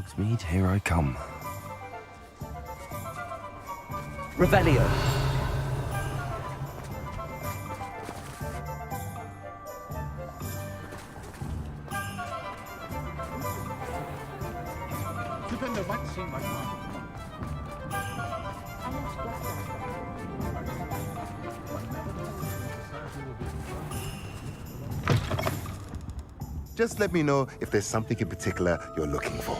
Hogsmeade, here I come. Revelio. Just let me know if there's something in particular you're looking for.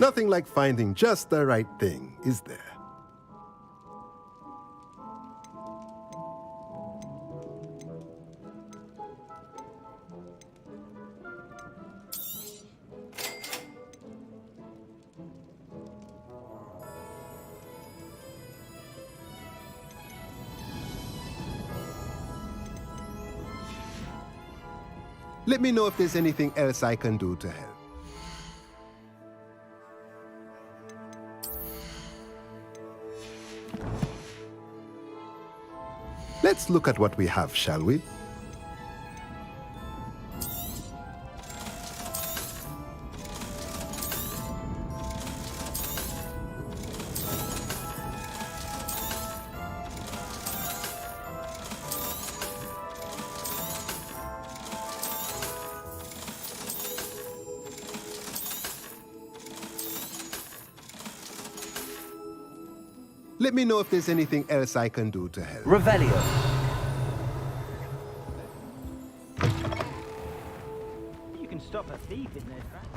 Nothing like finding just the right thing, is there? Let me know if there's anything else I can do to help. Let's look at what we have, shall we? Let me know if there's anything else I can do to help. Revelio. You can stop a thief in their tracks.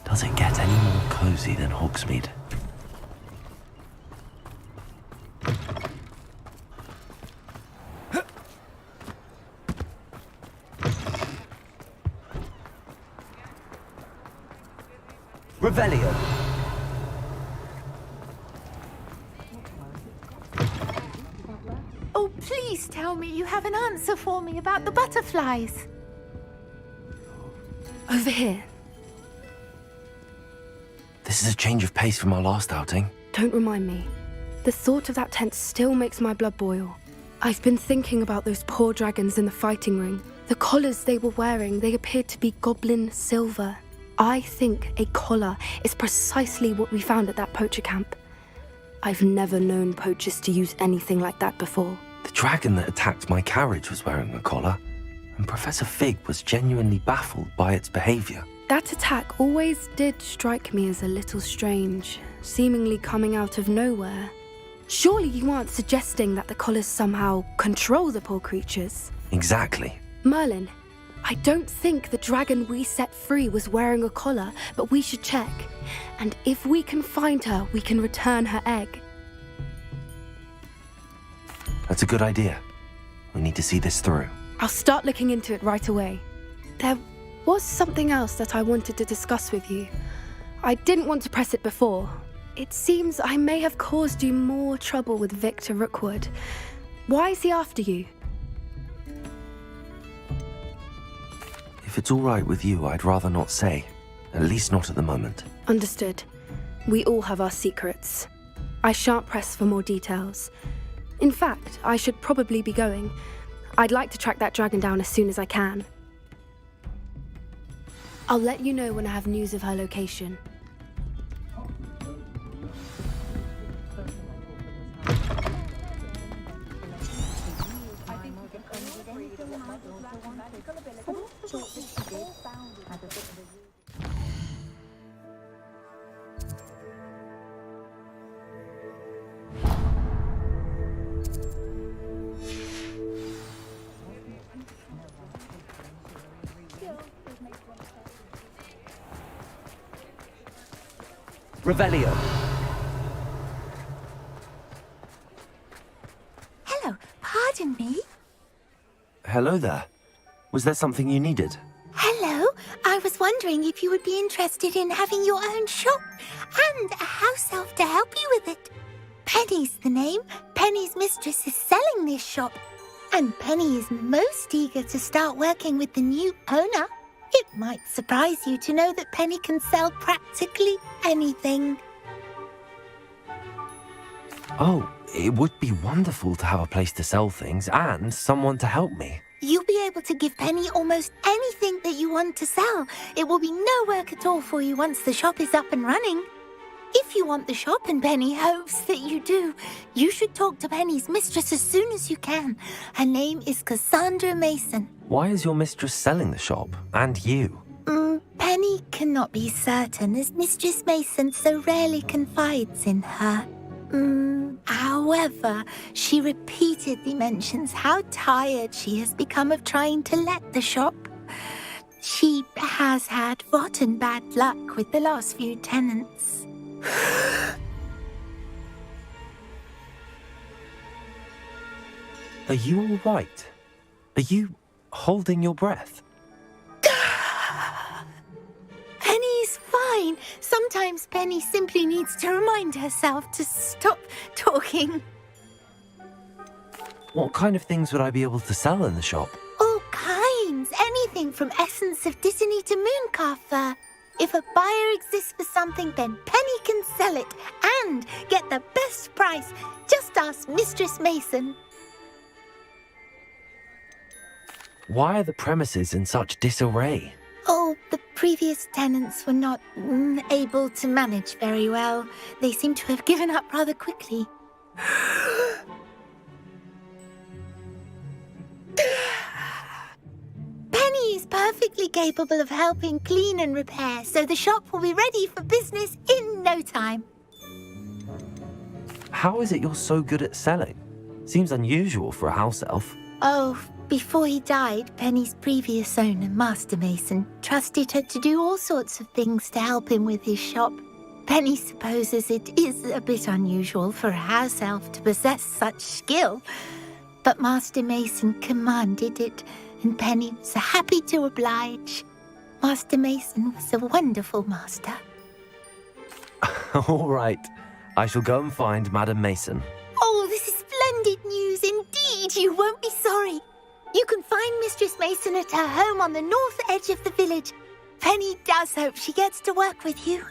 Does it get any more cozy than Hogsmeade? Revelio. Oh, please tell me you have an answer for me about the butterflies. Over here. This is a change of pace from our last outing. Don't remind me. The thought of that tent still makes my blood boil. I've been thinking about those poor dragons in the fighting ring. The collars they were wearing, they appeared to be goblin silver. I think a collar is precisely what we found at that poacher camp. I've never known poachers to use anything like that before. The dragon that attacked my carriage was wearing a collar, and Professor Fig was genuinely baffled by its behavior. That attack always did strike me as a little strange, seemingly coming out of nowhere. Surely you aren't suggesting that the collars somehow control the poor creatures? Exactly. Merlin, I don't think the dragon we set free was wearing a collar, but we should check. And if we can find her, we can return her egg. That's a good idea. We need to see this through. I'll start looking into it right away. There was something else that I wanted to discuss with you. I didn't want to press it before. It seems I may have caused you more trouble with Victor Rookwood. Why is he after you? If it's all right with you, I'd rather not say. At least not at the moment. Understood. We all have our secrets. I shan't press for more details. In fact, I should probably be going. I'd like to track that dragon down as soon as I can. I'll let you know when I have news of her location. Revelio. Hello, pardon me. Hello there. Was there something you needed? Hello, I was wondering if you would be interested in having your own shop and a house elf to help you with it. Penny's the name. Penny's mistress is selling this shop. And Penny is most eager to start working with the new owner. It might surprise you to know that Penny can sell practically anything. Oh, it would be wonderful to have a place to sell things and someone to help me. You'll be able to give Penny almost anything that you want to sell. It will be no work at all for you once the shop is up and running. If you want the shop and Penny hopes that you do, you should talk to Penny's mistress as soon as you can. Her name is Cassandra Mason. Why is your mistress selling the shop? And you? Penny cannot be certain as Mistress Mason so rarely confides in her. However, she repeatedly mentions how tired she has become of trying to let the shop. She has had rotten bad luck with the last few tenants. Are you all right? Are you holding your breath? Penny's fine. Sometimes Penny simply needs to remind herself to stop talking. What kind of things would I be able to sell in the shop? All kinds. Anything from essence of Disney to mooncalf fur. If a buyer exists for something, then Penny can sell it and get the best price. Just ask Mistress Mason. Why are the premises in such disarray? Oh, the previous tenants were not able to manage very well. They seem to have given up rather quickly. Penny is perfectly capable of helping clean and repair, so the shop will be ready for business in no time. How is it you're so good at selling? Seems unusual for a house elf. Oh, before he died, Penny's previous owner, Master Mason, trusted her to do all sorts of things to help him with his shop. Penny supposes it is a bit unusual for a house elf to possess such skill, but Master Mason commanded it, and Penny was happy to oblige. Master Mason was a wonderful master. All right. I shall go and find Madam Mason. Oh, this is splendid news indeed. You won't be sorry. You can find Mistress Mason at her home on the north edge of the village. Penny does hope she gets to work with you.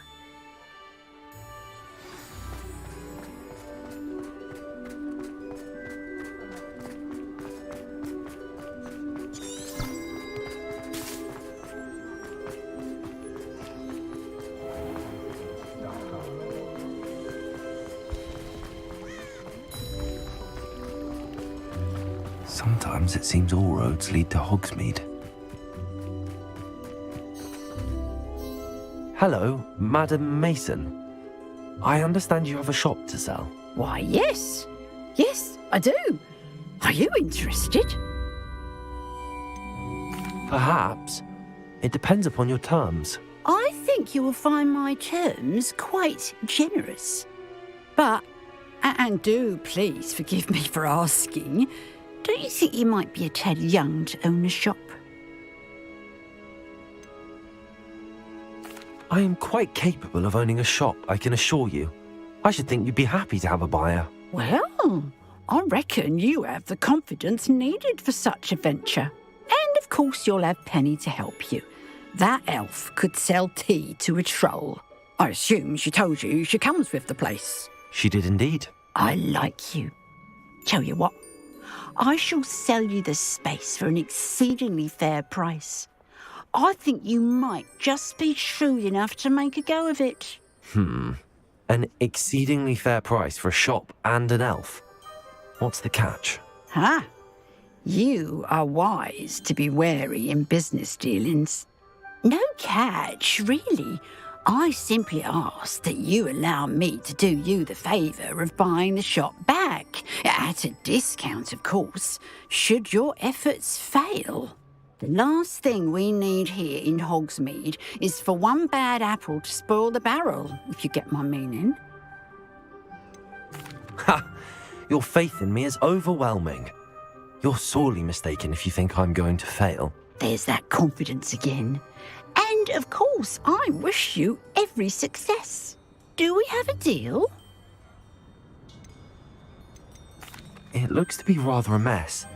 Sometimes it seems all roads lead to Hogsmeade. Hello, Madam Mason. I understand you have a shop to sell. Why, yes. Yes, I do. Are you interested? Perhaps. It depends upon your terms. I think you will find my terms quite generous. But, and do please forgive me for asking, don't you think you might be a tad young to own a shop? I am quite capable of owning a shop, I can assure you. I should think you'd be happy to have a buyer. Well, I reckon you have the confidence needed for such a venture. And of course you'll have Penny to help you. That elf could sell tea to a troll. I assume she told you she comes with the place. She did indeed. I like you. Tell you what, I shall sell you the space for an exceedingly fair price. I think you might just be shrewd enough to make a go of it. An exceedingly fair price for a shop and an elf. What's the catch? Ah, you are wise to be wary in business dealings. No catch, really. I simply ask that you allow me to do you the favour of buying the shop back, at a discount, of course, should your efforts fail. The last thing we need here in Hogsmeade is for one bad apple to spoil the barrel, if you get my meaning. Ha! Your faith in me is overwhelming. You're sorely mistaken if you think I'm going to fail. There's that confidence again. And, of course, I wish you every success. Do we have a deal? It looks to be rather a mess.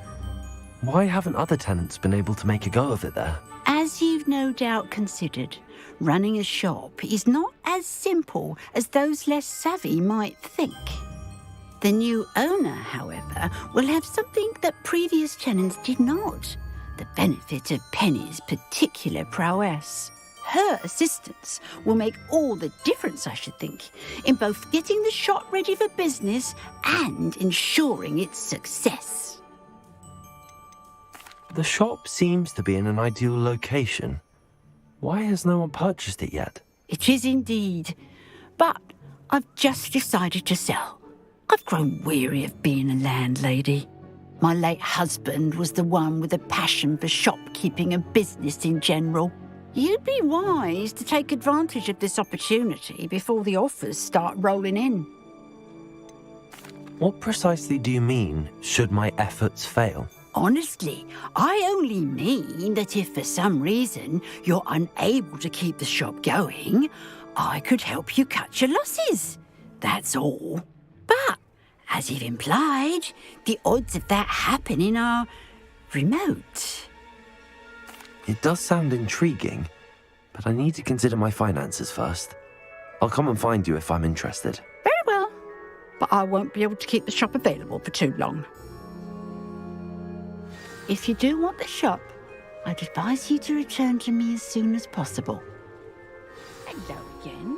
Why haven't other tenants been able to make a go of it there? As you've no doubt considered, running a shop is not as simple as those less savvy might think. The new owner, however, will have something that previous tenants did not. The benefit of Penny's particular prowess. her assistance will make all the difference, I should think, in both getting the shop ready for business and ensuring its success. The shop seems to be in an ideal location. Why has no one purchased it yet? It is indeed. But I've just decided to sell. I've grown weary of being a landlady. My late husband was the one with a passion for shopkeeping and business in general. You'd be wise to take advantage of this opportunity before the offers start rolling in. What precisely do you mean, should my efforts fail? Honestly, I only mean that if for some reason you're unable to keep the shop going, I could help you cut your losses. That's all. But, as you've implied, the odds of that happening are remote. It does sound intriguing, but I need to consider my finances first. I'll come and find you if I'm interested. Very well, but I won't be able to keep the shop available for too long. If you do want the shop, I'd advise you to return to me as soon as possible. Hello again.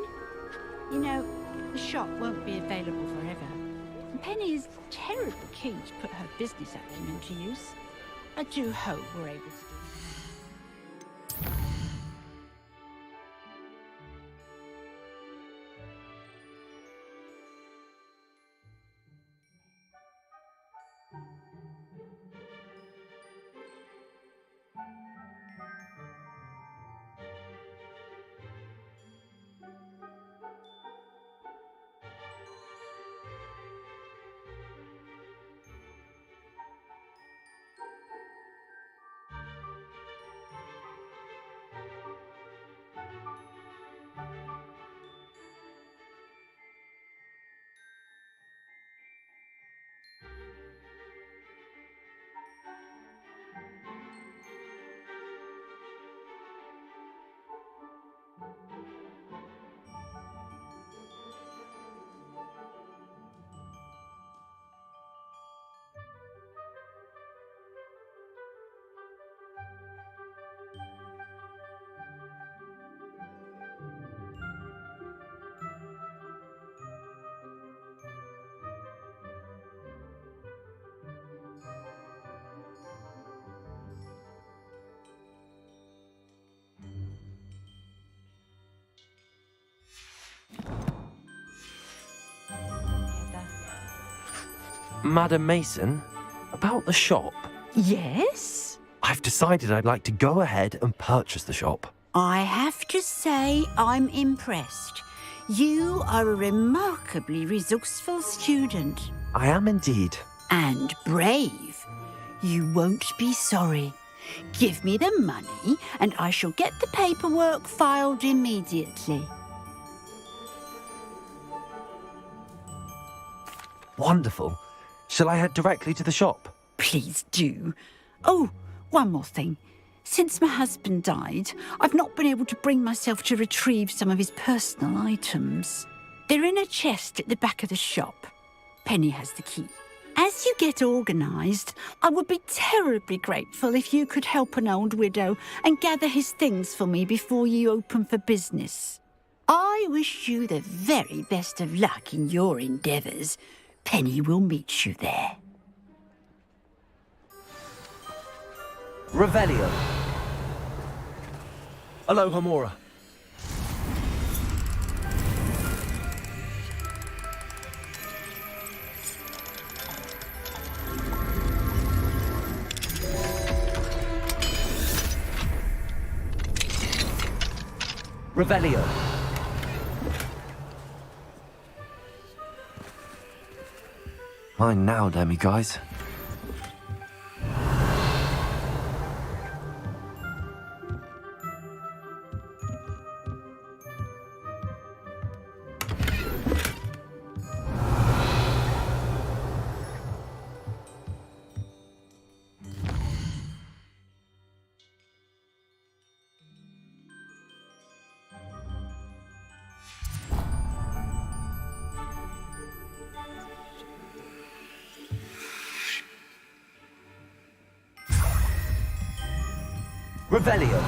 You know, the shop won't be available forever. And Penny is terribly keen to put her business acumen to use. I do hope we're able to do that. Madam Mason, about the shop. Yes? I've decided I'd like to go ahead and purchase the shop. I have to say I'm impressed. You are a remarkably resourceful student. I am indeed. And brave. You won't be sorry. Give me the money and I shall get the paperwork filed immediately. Wonderful. Shall I head directly to the shop? Please do. Oh, one more thing. Since my husband died, I've not been able to bring myself to retrieve some of his personal items. They're in a chest at the back of the shop. Penny has the key. As you get organised, I would be terribly grateful if you could help an old widow and gather his things for me before you open for business. I wish you the very best of luck in your endeavours. Penny will meet you there. Revelio. Aloha Mora. Revelio. Mine now, demi-guys. Revelio.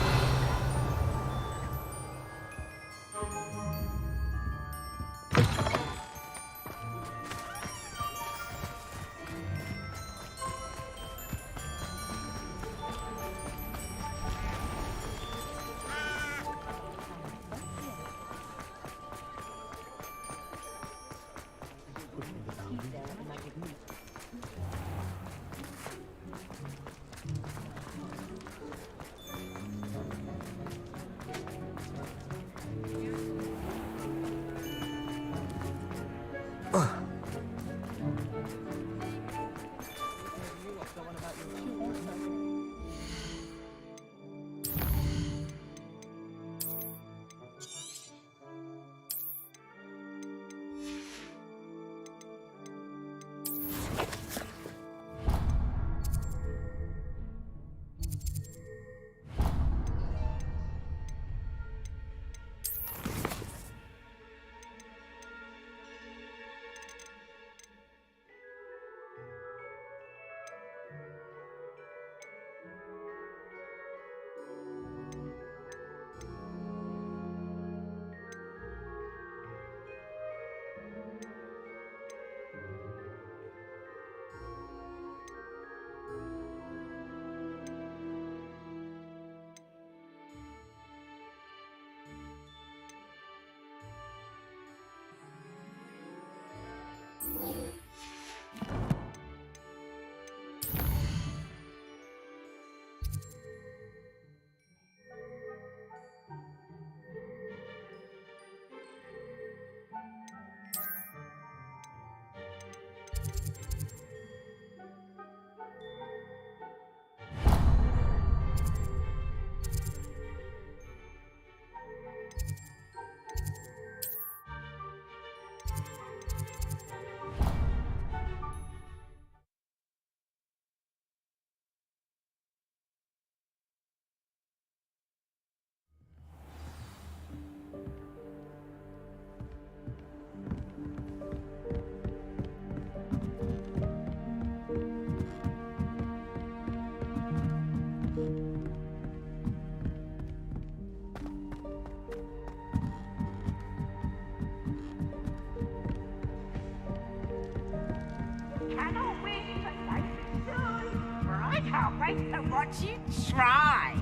Cannot wait for nice and soon, for I can't wait to watch you try.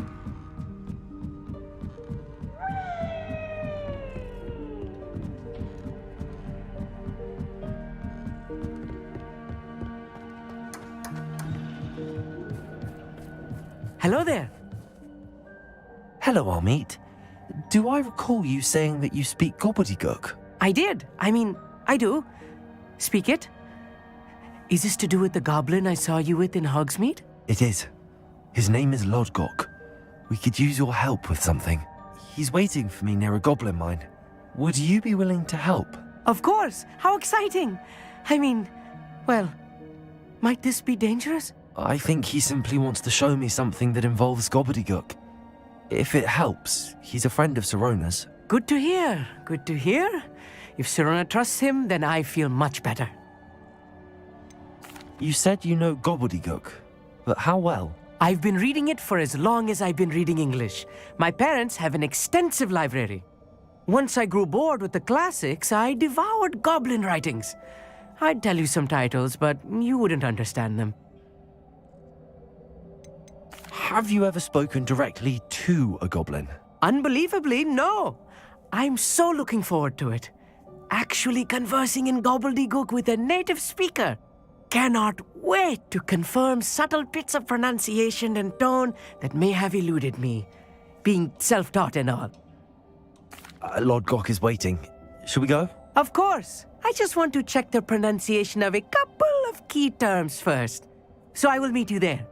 Hello there. Hello, Amit. Do I recall you saying that you speak gobbledygook? I did. I do. Speak it. Is this to do with the goblin I saw you with in Hogsmeade? It is. His name is Lodgok. We could use your help with something. He's waiting for me near a goblin mine. Would you be willing to help? Of course. How exciting. Well, might this be dangerous? I think he simply wants to show me something that involves gobbledygook. If it helps, he's a friend of Sirona's. Good to hear. Good to hear. If Sirona trusts him, then I feel much better. You said you know gobbledygook, but how well? I've been reading it for as long as I've been reading English. My parents have an extensive library. Once I grew bored with the classics, I devoured goblin writings. I'd tell you some titles, but you wouldn't understand them. Have you ever spoken directly to a goblin? Unbelievably, no. I'm so looking forward to it. Actually conversing in gobbledygook with a native speaker. Cannot wait to confirm subtle bits of pronunciation and tone that may have eluded me, being self-taught and all. Lodgok is waiting. Shall we go? Of course. I just want to check the pronunciation of a couple of key terms first. So I will meet you there.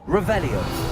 Revelio.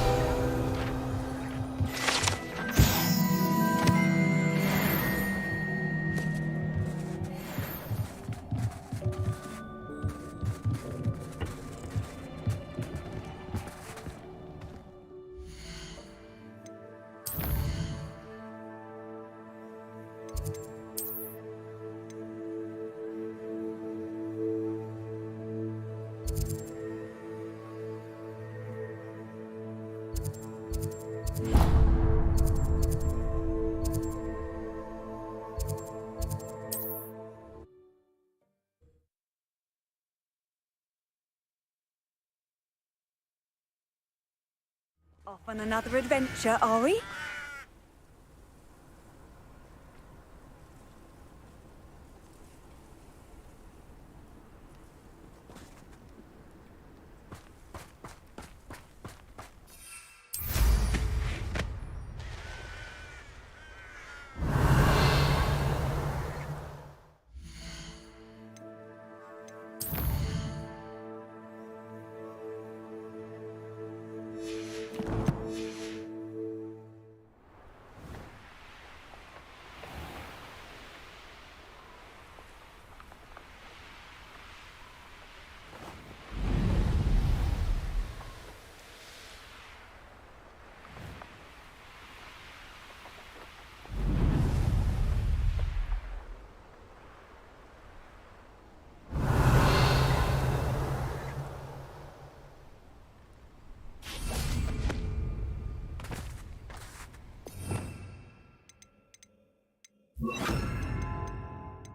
Off on another adventure, are we?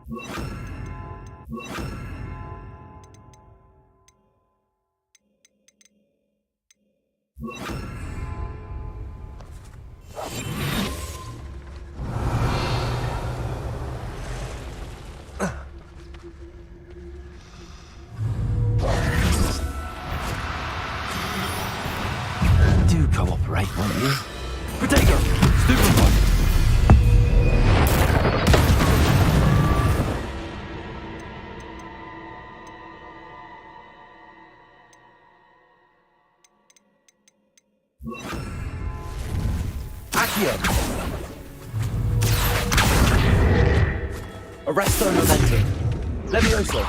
Do cooperate, won't you? Potato! Stupid one! Accio! Arresto momentum. Levioso.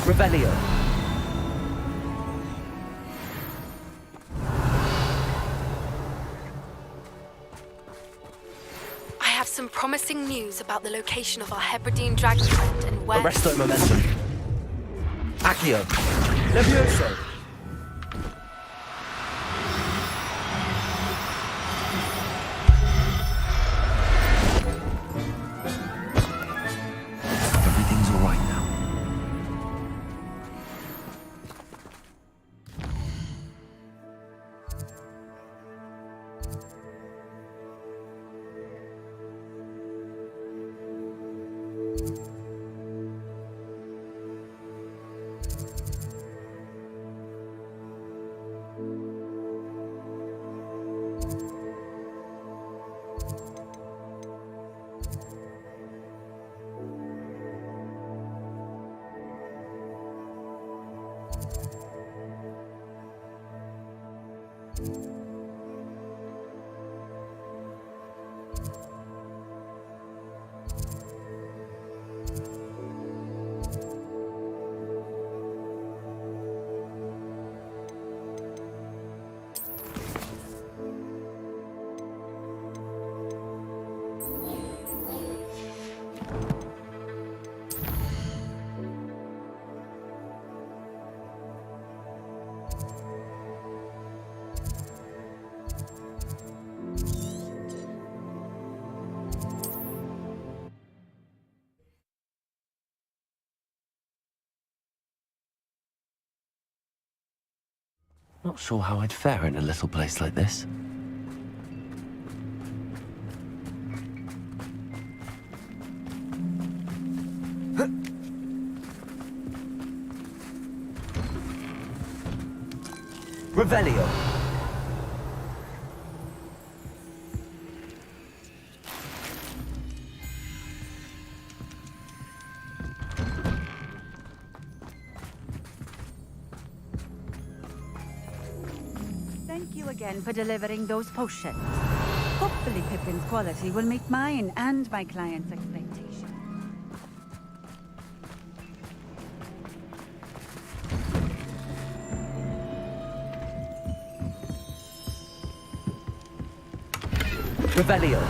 Revelio. I have some promising news about the location of our Hebridean dragon friend and where... Arresto momentum. Accio. Levioso. Everything's all right now. Not sure how I'd fare in a little place like this. Revelio. Thank you again for delivering those potions. Hopefully Pippin's quality will meet mine and my client's expectations. Revelio.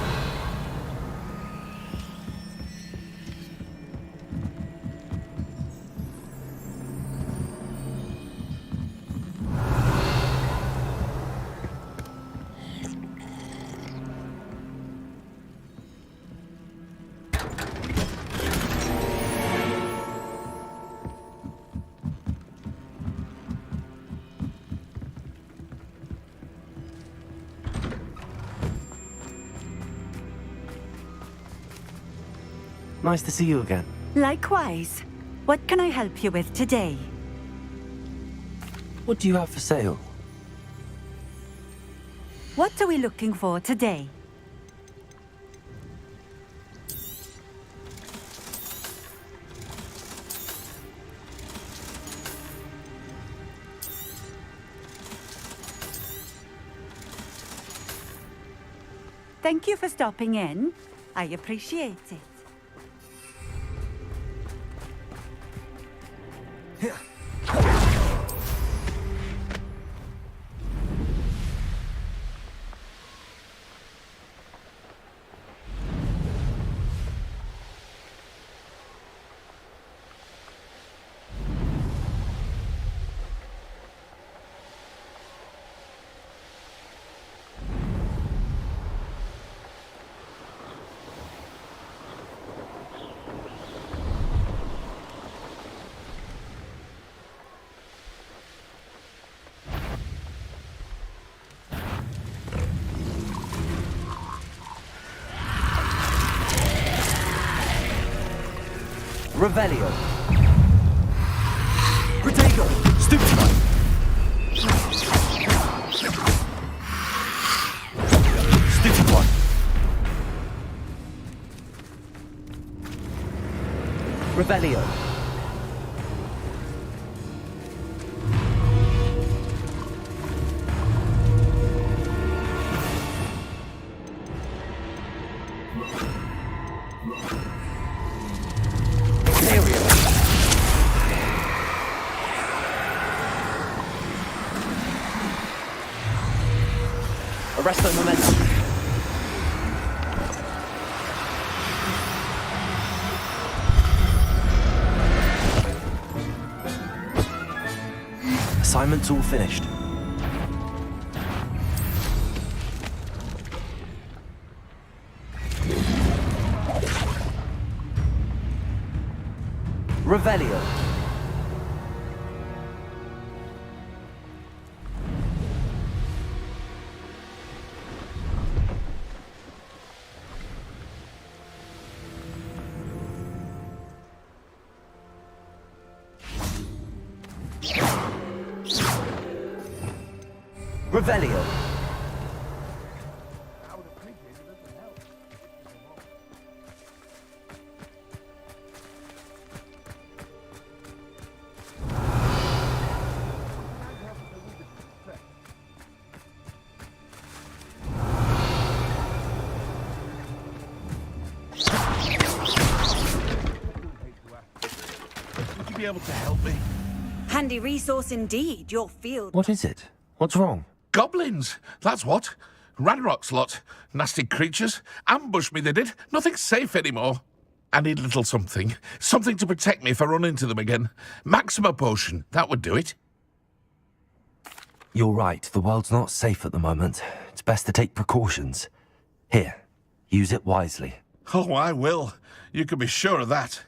Nice to see you again. Likewise. What can I help you with today? What do you have for sale? What are we looking for today? Thank you for stopping in. I appreciate it. Revelio. Protego. Stupefy. Stupefy. Revelio. Arresto momentum. Assignment's all finished. Revelio. Revelio. Would you be able to help me? Handy resource indeed, your field. What is it? What's wrong? Goblins, that's what. Ranrock's lot. Nasty creatures. Ambushed me, they did. Nothing's safe anymore. I need a little something. Something to protect me if I run into them again. Maxima potion, that would do it. You're right, the world's not safe at the moment. It's best to take precautions. Here, use it wisely. Oh, I will. You can be sure of that.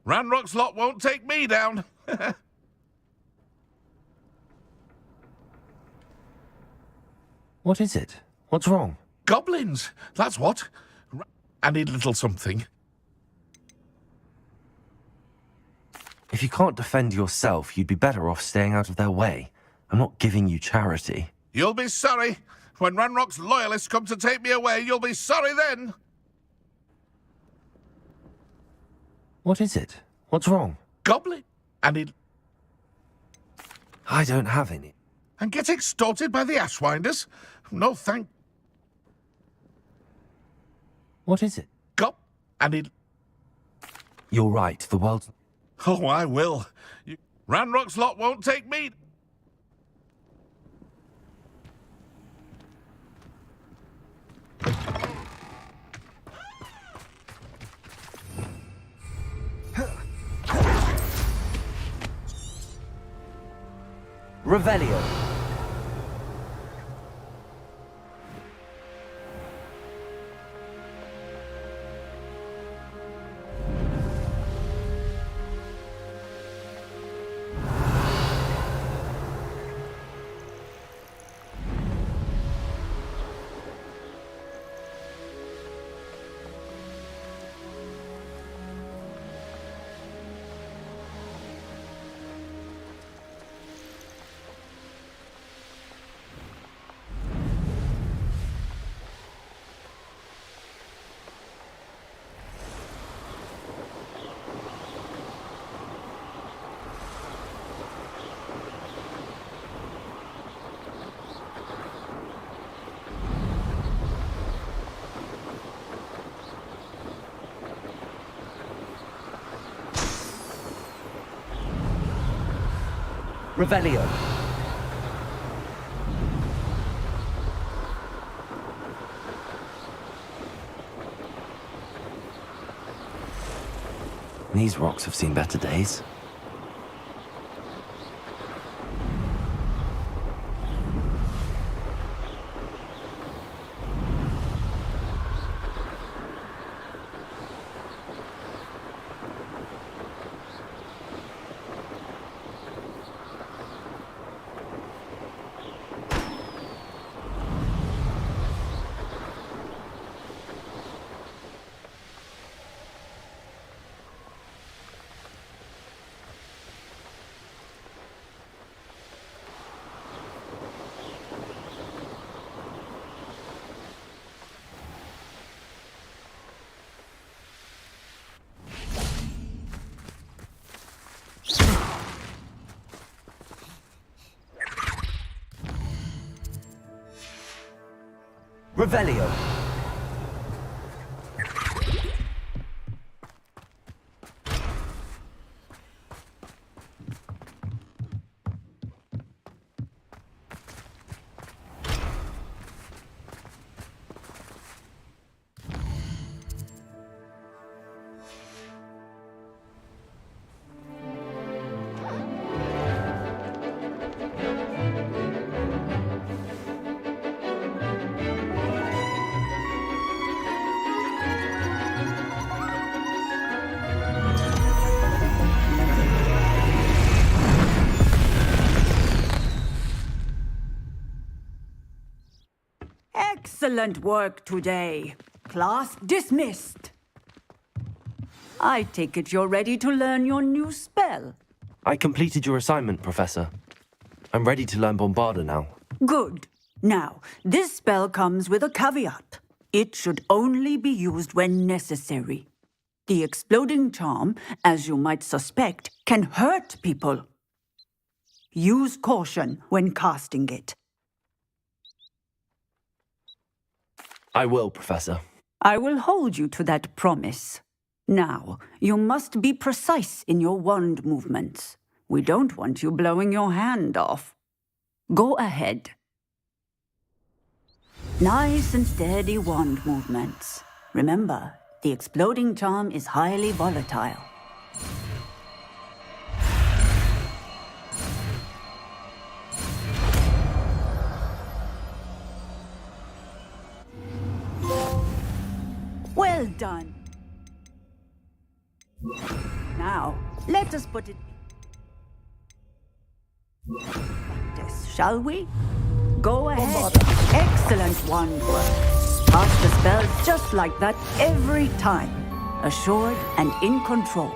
Ranrock's lot won't take me down. What is it? What's wrong? Goblins, that's what. I need a little something. If you can't defend yourself, you'd be better off staying out of their way. I'm not giving you charity. You'll be sorry. When Ranrock's loyalists come to take me away, you'll be sorry then. What is it? What's wrong? Goblin, I need... I don't have any. And get extorted by the Ashwinders? No, thank... What is it? I need... You're right, the world's... Oh, I will. Ranrock's lot won't take me... Revelio. Revelio. These rocks have seen better days. Revelio. Excellent work today. Class dismissed. I take it you're ready to learn your new spell. I completed your assignment, Professor. I'm ready to learn Bombarda now. Good. Now, this spell comes with a caveat. It should only be used when necessary. The exploding charm, as you might suspect, can hurt people. Use caution when casting it. I will, Professor. I will hold you to that promise. Now, you must be precise in your wand movements. We don't want you blowing your hand off. Go ahead. Nice and steady wand movements. Remember, the exploding charm is highly volatile. Well done. Now, let us put it practice, shall we? Go ahead. Excellent wand work. Pass the spell just like that every time. Assured and in control.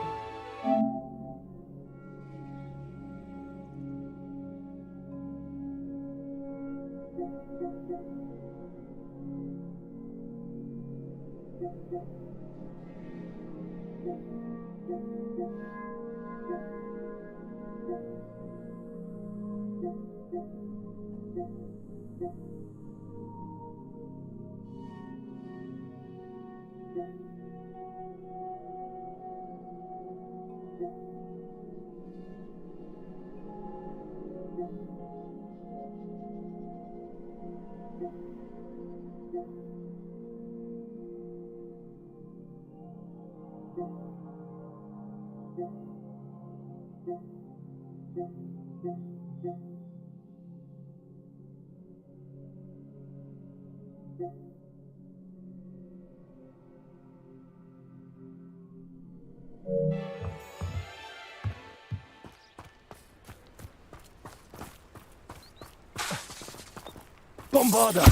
Bombarda!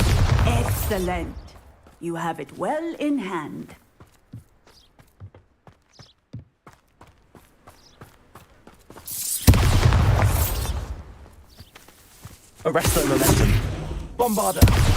Excellent. You have it well in hand. Arresto momentum. Bombarda!